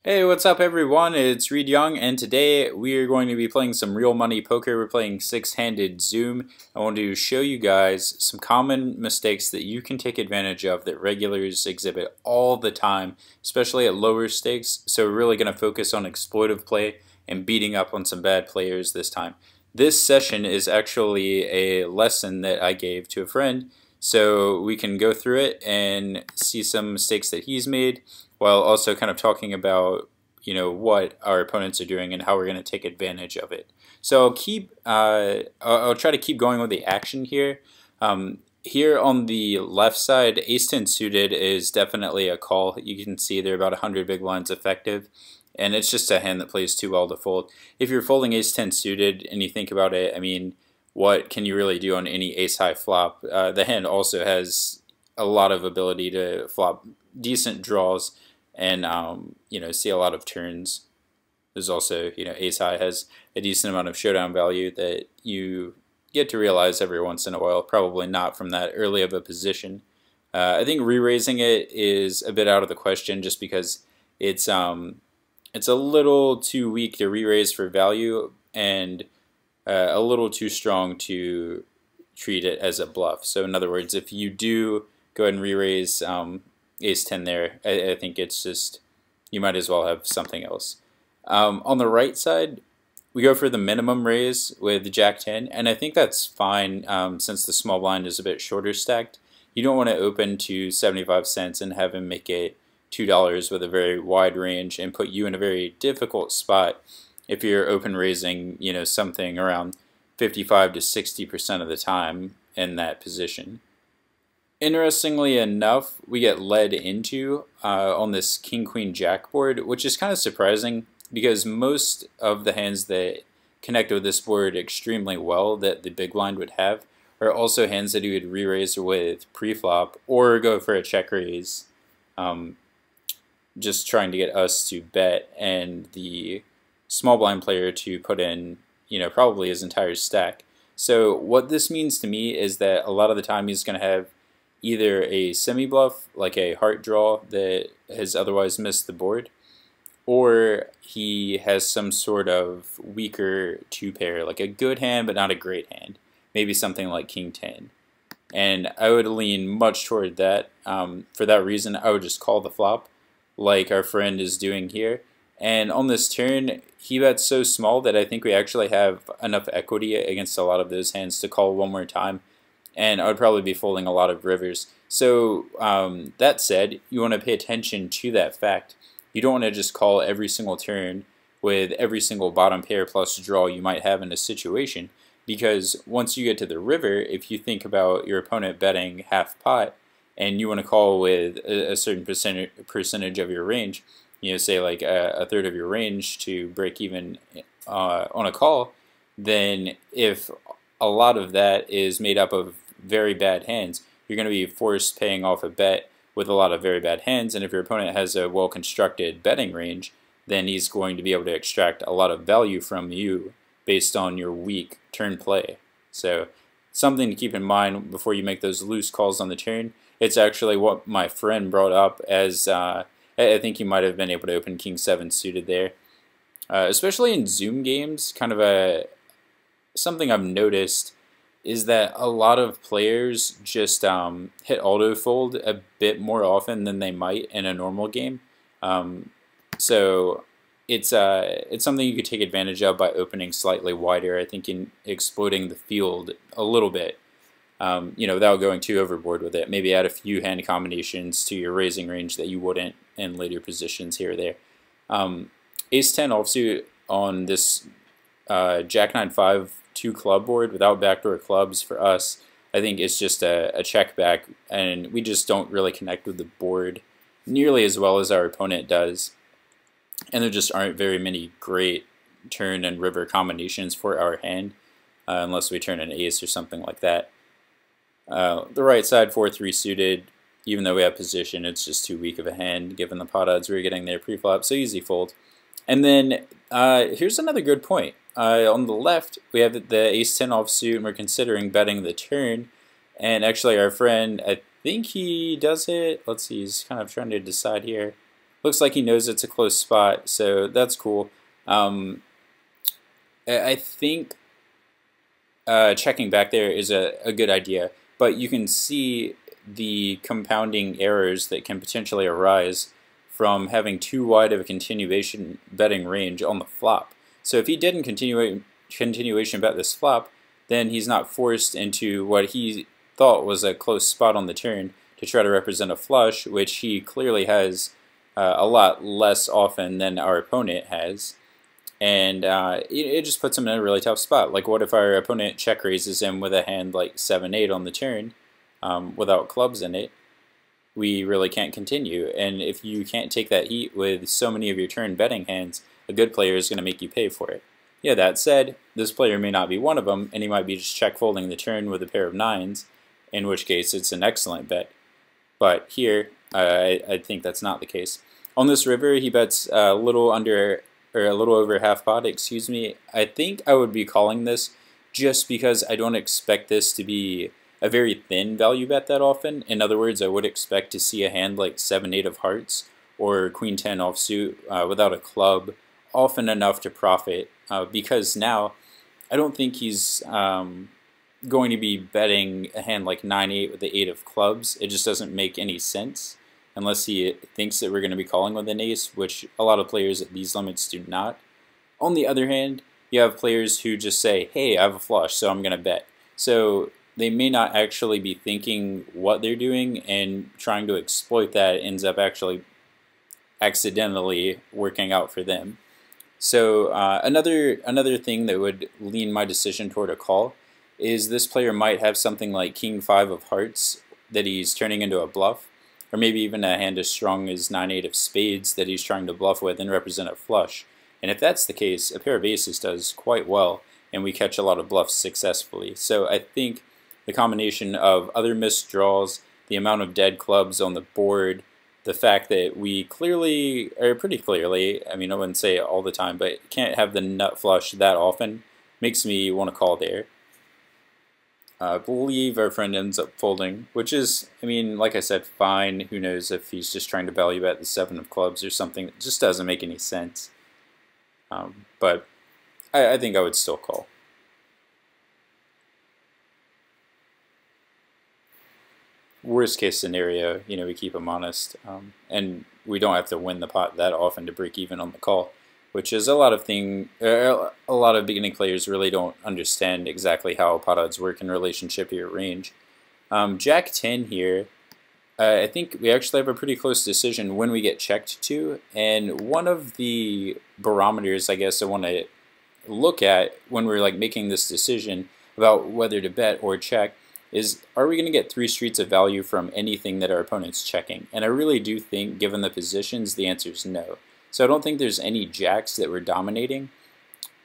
Hey, what's up everyone? It's Reed Young, and today we are going to be playing some real money poker. We're playing six-handed Zoom. I want to show you guys some common mistakes that you can take advantage of that regulars exhibit all the time, especially at lower stakes. So we're really going to focus on exploitive play and beating up on some bad players this time. This session is actually a lesson that I gave to a friend, so we can go through it and see some mistakes that he's made, while also kind of talking about what our opponents are doing and how we're going to take advantage of it. So I'll try to keep going with the action here. Here on the left side, ace 10 suited is definitely a call. You can see they're about 100 big blinds effective, and it's just a hand that plays too well to fold. If you're folding ace 10 suited and you think about it, I mean, what can you really do on any ace high flop? The hand also has a lot of ability to flop decent draws and see a lot of turns. There's also, ace high has a decent amount of showdown value that you get to realize every once in a while, probably not from that early of a position. I think re-raising it is a bit out of the question just because it's a little too weak to re-raise for value, and a little too strong to treat it as a bluff. So in other words, if you do go ahead and re-raise ace 10 there, I think it's just, you might as well have something else. On the right side, we go for the minimum raise with jack 10, and I think that's fine since the small blind is a bit shorter stacked. You don't want to open to 75 cents and have him make it $2 with a very wide range and put you in a very difficult spot if you're open raising, something around 55 to 60% of the time in that position. Interestingly enough, we get led into on this king queen jack board, which is kind of surprising because most of the hands that connect with this board extremely well that the big blind would have are also hands that you would re-raise with pre-flop or go for a check raise, just trying to get us to bet and the small blind player to put in, probably his entire stack. So what this means to me is that a lot of the time he's going to have either a semi-bluff, like a heart draw that has otherwise missed the board, or he has some sort of weaker two-pair, like a good hand but not a great hand, maybe something like king 10. And I would lean much toward that. For that reason, I would just call the flop, like our friend is doing here. And on this turn, he bets so small that I think we actually have enough equity against a lot of those hands to call one more time, and I would probably be folding a lot of rivers. So that said, you want to pay attention to that fact. You don't want to just call every single turn with every single bottom pair plus draw you might have in a situation, because once you get to the river, if you think about your opponent betting half pot and you want to call with a certain percentage of your range, say like a third of your range to break even on a call, then if a lot of that is made up of very bad hands, you're going to be forced paying off a bet with a lot of very bad hands, and if your opponent has a well-constructed betting range, then he's going to be able to extract a lot of value from you based on your weak turn play. So something to keep in mind before you make those loose calls on the turn. It's actually what my friend brought up as I think you might have been able to open king 7 suited there. Especially in Zoom games, kind of something I've noticed is that a lot of players just hit auto fold a bit more often than they might in a normal game. So it's something you could take advantage of by opening slightly wider, I think, in exploiting the field a little bit. Without going too overboard with it. Maybe add a few hand combinations to your raising range that you wouldn't in later positions here or there. Ace 10 offsuit on this Jack 9-5 2 club board without backdoor clubs for us, I think it's just a check back, and we just don't really connect with the board nearly as well as our opponent does. And there just aren't very many great turn and river combinations for our hand, unless we turn an ace or something like that. The right side 4-3 suited, even though we have position, it's just too weak of a hand given the pot odds we were getting there pre-flop, so easy fold. And then here's another good point. On the left, we have the ace 10 offsuit, and we're considering betting the turn. And actually, our friend, I think he does it. Let's see, he's kind of trying to decide here. Looks like he knows it's a close spot, so that's cool. I think checking back there is a good idea, but you can see the compounding errors that can potentially arise from having too wide of a continuation betting range on the flop. So if he didn't continuation bet this flop, then he's not forced into what he thought was a close spot on the turn to try to represent a flush, which he clearly has a lot less often than our opponent has. And it just puts him in a really tough spot. Like, what if our opponent check raises him with a hand like 7-8 on the turn without clubs in it? We really can't continue. And if you can't take that heat with so many of your turn betting hands, a good player is going to make you pay for it. Yeah, that said, this player may not be one of them, and he might be just check folding the turn with a pair of 9s, in which case it's an excellent bet. But here, I think that's not the case. On this river, he bets a little over half pot, excuse me. I think I would be calling this just because I don't expect this to be a very thin value bet that often. In other words, I would expect to see a hand like 7-8 of hearts or Queen 10 offsuit without a club often enough to profit, because now I don't think he's going to be betting a hand like 9-8 with the 8 of clubs. It just doesn't make any sense unless he thinks that we're going to be calling with an ace, which a lot of players at these limits do not. On the other hand, you have players who just say, hey, I have a flush, so I'm going to bet. So they may not actually be thinking what they're doing, and trying to exploit that ends up actually accidentally working out for them. So another thing that would lean my decision toward a call is this player might have something like King 5 of hearts that he's turning into a bluff, or maybe even a hand as strong as 9-8 of spades that he's trying to bluff with and represent a flush. And if that's the case, a pair of aces does quite well, and we catch a lot of bluffs successfully. So I think the combination of other missed draws, the amount of dead clubs on the board, the fact that we clearly, or pretty clearly, I mean, I wouldn't say it all the time, but can't have the nut flush that often, makes me want to call there. I believe our friend ends up folding, which is, I mean, like I said, fine. Who knows if he's just trying to value bet the 7 of clubs or something. It just doesn't make any sense. But I think I would still call. Worst case scenario, you know, we keep him honest, and we don't have to win the pot that often to break even on the call, which is a lot of beginning players really don't understand exactly how pot odds work in relationship to your range. Jack 10 here, I think we actually have a pretty close decision when we get checked to, and one of the barometers I guess I want to look at when we're like making this decision about whether to bet or check is, are we going to get 3 streets of value from anything that our opponent's checking? And I really do think, given the positions, the answer is no. So I don't think there's any jacks that we're dominating.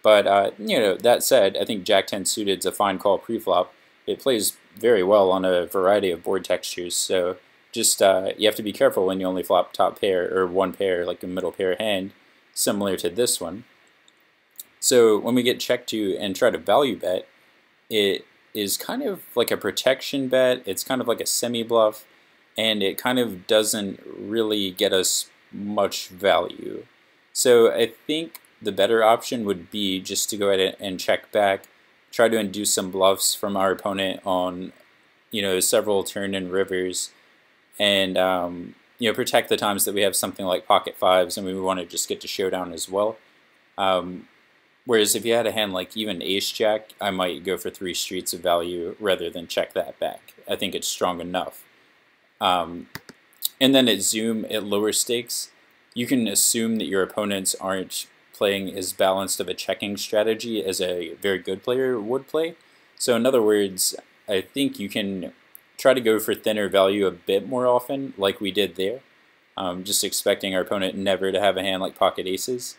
But, you know, that said, I think Jack 10 suited is a fine call preflop. It plays very well on a variety of board textures. So just you have to be careful when you only flop top pair or one pair, like a middle pair hand, similar to this one. So when we get checked to and try to value bet, it is kind of like a protection bet. It's kind of like a semi-bluff, and it kind of doesn't really get us much value. So I think the better option would be just to go ahead and check back, try to induce some bluffs from our opponent on, you know, several turn and rivers, and you know, protect the times that we have something like pocket 5s and we want to just get to showdown as well. Whereas if you had a hand like even ace-jack, I might go for 3 streets of value rather than check that back. I think it's strong enough. And then at Zoom, at lower stakes, you can assume that your opponents aren't playing as balanced of a checking strategy as a very good player would play. So in other words, I think you can try to go for thinner value a bit more often, like we did there, just expecting our opponent never to have a hand like pocket aces.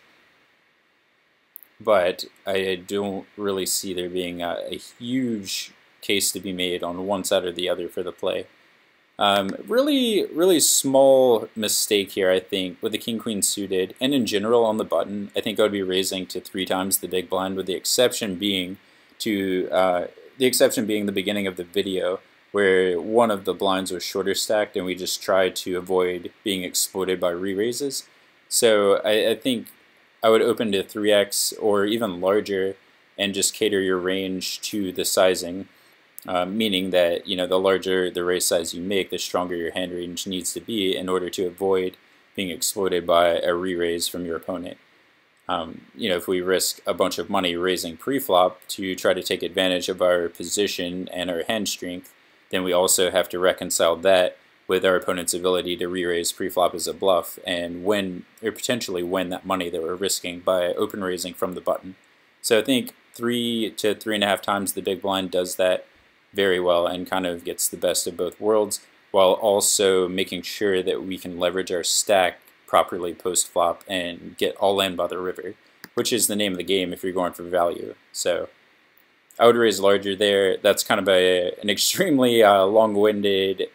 But I don't really see there being a huge case to be made on one side or the other for the play. Really small mistake here, I think, with the king-queen suited, and in general on the button. I think I would be raising to 3 times the big blind, with the exception being the beginning of the video where one of the blinds was shorter stacked and we just tried to avoid being exploited by re-raises. So I think I would open to 3x or even larger and just cater your range to the sizing, meaning that the larger the raise size you make, the stronger your hand range needs to be in order to avoid being exploited by a re-raise from your opponent. If we risk a bunch of money raising pre-flop to try to take advantage of our position and our hand strength, then we also have to reconcile that with our opponent's ability to re-raise pre-flop as a bluff and win, or potentially win, that money that we're risking by open raising from the button. So I think 3 to 3.5 times the big blind does that very well and kind of gets the best of both worlds, while also making sure that we can leverage our stack properly post-flop and get all in by the river, which is the name of the game if you're going for value. So I would raise larger there. That's kind of an extremely long-winded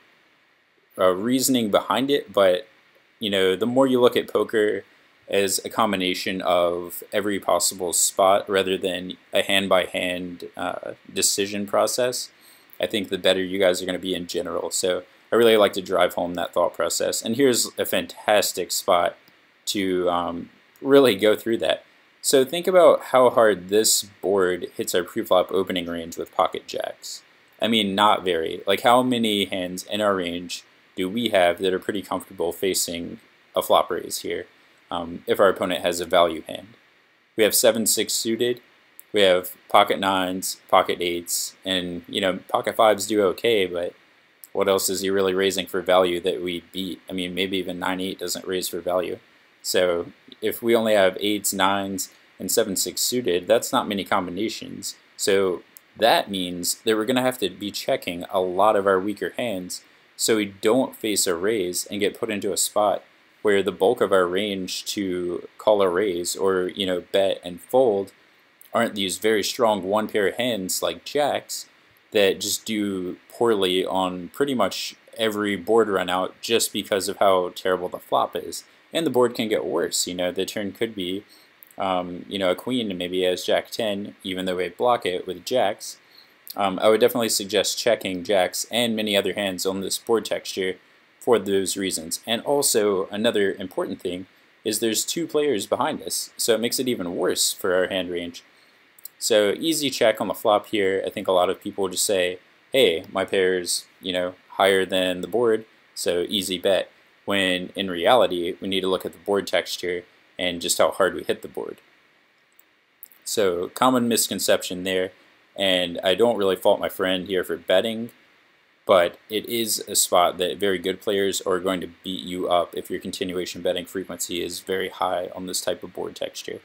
reasoning behind it, but the more you look at poker as a combination of every possible spot rather than a hand-by-hand decision process, I think the better you guys are going to be in general. So I really like to drive home that thought process. And here's a fantastic spot to really go through that. So think about how hard this board hits our preflop opening range with pocket jacks. I mean, not very. Like, how many hands in our range do we have that are pretty comfortable facing a flop raise here if our opponent has a value hand? We have 7-6 suited. We have pocket 9s, pocket 8s, and pocket 5s do okay, but what else is he really raising for value that we beat? I mean, maybe even 9-8 doesn't raise for value. So if we only have 8s, 9s, and 7-6 suited, that's not many combinations. So that means that we're going to have to be checking a lot of our weaker hands so we don't face a raise and get put into a spot where the bulk of our range to call a raise or bet and fold aren't these very strong one pair hands like jacks that just do poorly on pretty much every board run out just because of how terrible the flop is. And the board can get worse. The turn could be a queen and maybe has jack 10, even though we block it with jacks. I would definitely suggest checking jacks and many other hands on this board texture for those reasons. And also, another important thing is there's 2 players behind us, so it makes it even worse for our hand range. So easy check on the flop here. I think a lot of people just say, hey, my pair's higher than the board, so easy bet. When in reality, we need to look at the board texture and just how hard we hit the board. So common misconception there, and I don't really fault my friend here for betting, but it is a spot that very good players are going to beat you up if your continuation betting frequency is very high on this type of board texture.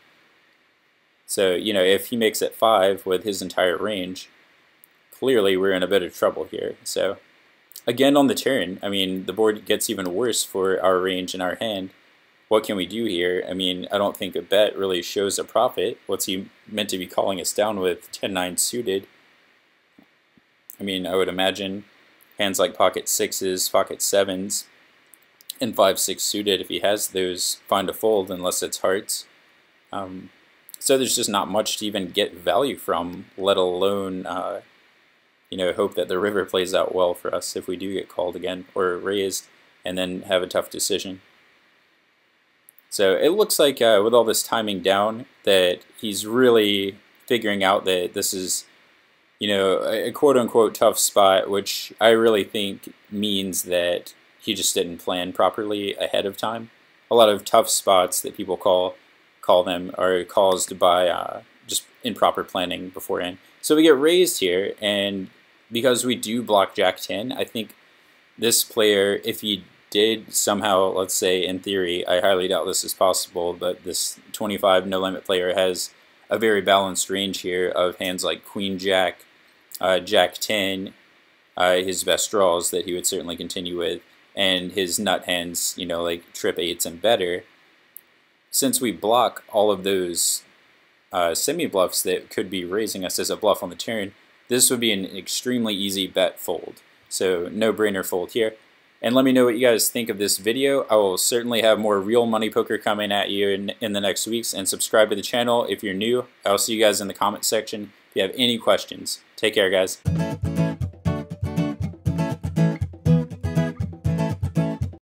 So, if he makes it 5 with his entire range, clearly we're in a bit of trouble here. So, again on the turn, I mean, the board gets even worse for our range and our hand. What can we do here? I mean, I don't think a bet really shows a profit. What's he meant to be calling us down with 10-9 suited? I mean, I would imagine hands like pocket 6s, pocket 7s, and 5-6 suited, if he has those, find a fold unless it's hearts. So there's just not much to even get value from, let alone hope that the river plays out well for us if we do get called again or raised and then have a tough decision. So it looks like with all this timing down that he's really figuring out that this is a quote-unquote tough spot, which I really think means that he just didn't plan properly ahead of time. A lot of tough spots that people call them are caused by just improper planning beforehand. So we get raised here, and because we do block jack 10, I think this player, if he did somehow, let's say in theory, I highly doubt this is possible, but this 25 no limit player has a very balanced range here of hands like queen jack, jack 10, his best draws that he would certainly continue with, and his nut hands, like trip 8s and better. Since we block all of those semi-bluffs that could be raising us as a bluff on the turn, this would be an extremely easy bet fold. So no-brainer fold here. And let me know what you guys think of this video. I will certainly have more real money poker coming at you in the next weeks. And subscribe to the channel if you're new. I'll see you guys in the comment section if you have any questions. Take care, guys.